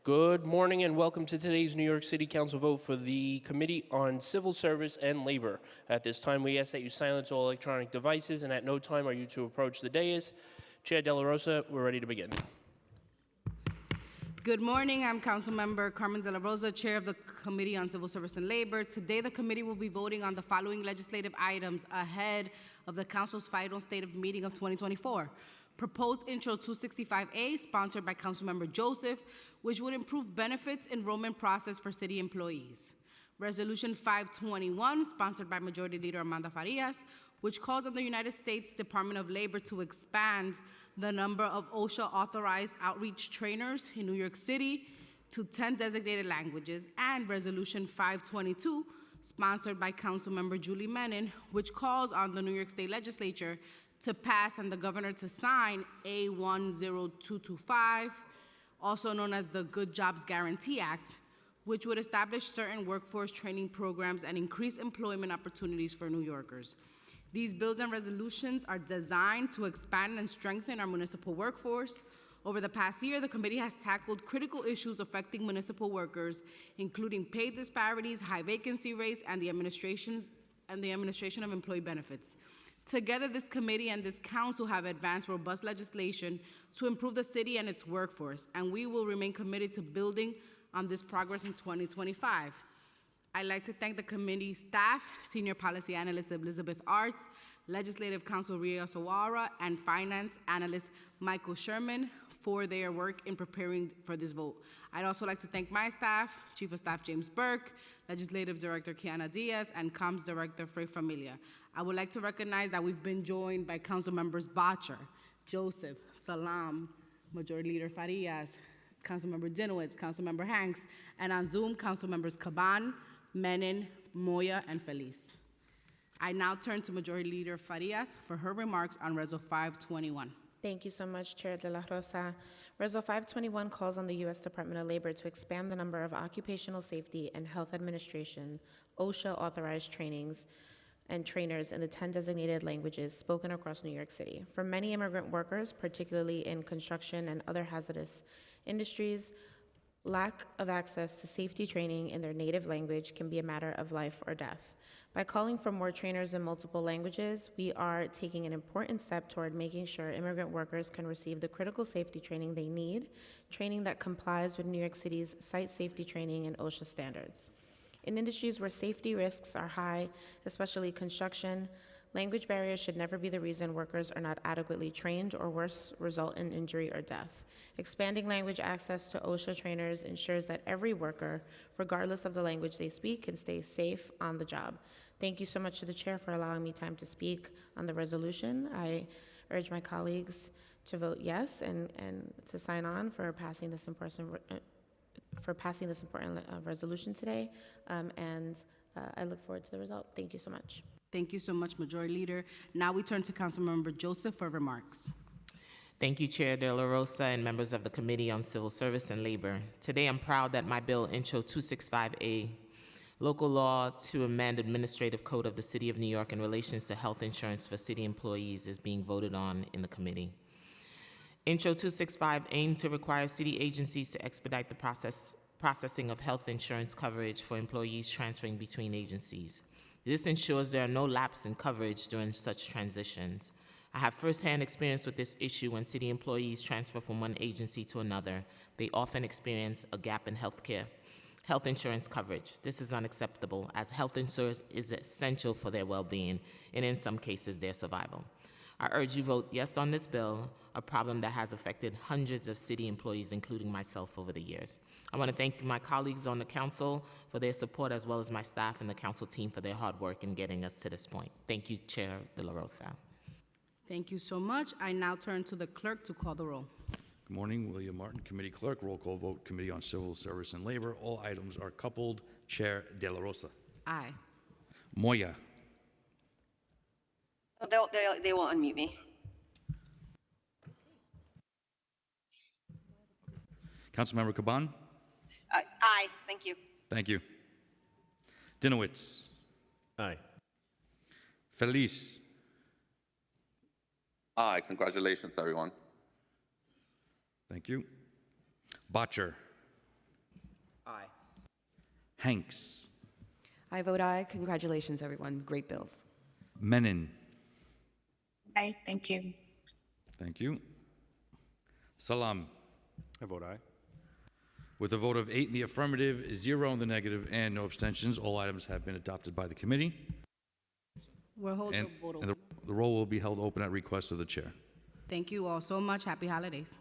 Good morning and welcome to today's New York City Council vote for the Committee on Civil Service and Labor. At this time, we ask that you silence all electronic devices, and at no time are you to approach the dais. Chair De La Rosa, we're ready to begin. Good morning. I'm Councilmember Carmen De La Rosa, Chair of the Committee on Civil Service and Labor. Today, the committee will be voting on the following legislative items ahead of the Council's final State of Meeting of 2024. Proposed Intro 265A, sponsored by Councilmember Joseph, which would improve benefits enrollment process for city employees. Resolution 521, sponsored by Majority Leader Amanda Farias, which calls on the United States Department of Labor to expand the number of OSHA-authorized outreach trainers in New York City to 10 designated languages. And Resolution 522, sponsored by Councilmember Julie Menin, which calls on the New York State Legislature to pass and the governor to sign A10225, also known as the Good Jobs Guarantee Act, which would establish certain workforce training programs and increase employment opportunities for New Yorkers. These bills and resolutions are designed to expand and strengthen our municipal workforce. Over the past year, the committee has tackled critical issues affecting municipal workers, including pay disparities, high vacancy rates, and the administration of employee benefits. Together, this committee and this council have advanced robust legislation to improve the city and its workforce, and we will remain committed to building on this progress in 2025. I'd like to thank the committee staff, Senior Policy Analyst Elizabeth Arts, Legislative Counsel Ria Sawara, and Finance Analyst Michael Sherman for their work in preparing for this vote. I'd also like to thank my staff, Chief of Staff James Burke, Legislative Director Kiana Diaz, and Comms Director Frey Familia. I would like to recognize that we've been joined by Council Members Bottcher, Joseph, Salam, Majority Leader Farias, Councilmember Dinowitz, Councilmember Hanks, and on Zoom, Council Members Caban, Menin, Moya, and Feliz. I now turn to Majority Leader Farias for her remarks on Reso 521. Thank you so much, Chair De La Rosa. Reso 521 calls on the U.S. Department of Labor to expand the number of Occupational Safety and Health Administration, OSHA-authorized trainings and trainers in the 10 designated languages spoken across New York City. For many immigrant workers, particularly in construction and other hazardous industries, lack of access to safety training in their native language can be a matter of life or death. By calling for more trainers in multiple languages, we are taking an important step toward making sure immigrant workers can receive the critical safety training they need, training that complies with New York City's site safety training and OSHA standards. In industries where safety risks are high, especially construction, language barriers should never be the reason workers are not adequately trained or worse, result in injury or death. Expanding language access to OSHA trainers ensures that every worker, regardless of the language they speak, can stay safe on the job. Thank you so much to the chair for allowing me time to speak on the resolution. I urge my colleagues to vote yes and to sign on for passing this important resolution today. I look forward to the result. Thank you so much. Thank you so much, Majority Leader. Now we turn to Councilmember Joseph for remarks. Thank you, Chair De La Rosa and members of the Committee on Civil Service and Labor. Today, I'm proud that my bill, Intro 265A, local law to amend Administrative Code of the City of New York in relation to health insurance for city employees, is being voted on in the committee. Intro 265 aimed to require city agencies to expedite the processing of health insurance coverage for employees transferring between agencies. This ensures there are no lapses in coverage during such transitions. I have firsthand experience with this issue when city employees transfer from one agency to another. They often experience a gap in health insurance coverage. This is unacceptable, as health insurance is essential for their well-being and in some cases their survival. I urge you vote yes on this bill, a problem that has affected hundreds of city employees, including myself, over the years. I want to thank my colleagues on the council for their support, as well as my staff and the council team for their hard work in getting us to this point. Thank you, Chair De La Rosa. Thank you so much. I now turn to the clerk to call the roll. Good morning, William Martin, Committee Clerk. Roll call vote, Committee on Civil Service and Labor. All items are coupled. Chair De La Rosa. Aye. Moya. They won't unmute me. Councilmember Caban. Aye, thank you. Thank you. Dinowitz. Aye. Feliz. Aye, congratulations, everyone. Thank you. Bottcher. Aye. Hanks. I vote aye. Congratulations, everyone. Great bills. Menon. Aye, thank you. Thank you. Salam. I vote aye. With a vote of 8 in the affirmative, 0 in the negative, and no abstentions, all items have been adopted by the committee. We'll hold the And, vote and open. the roll will be held open at request of the chair. Thank you all so much. Happy holidays.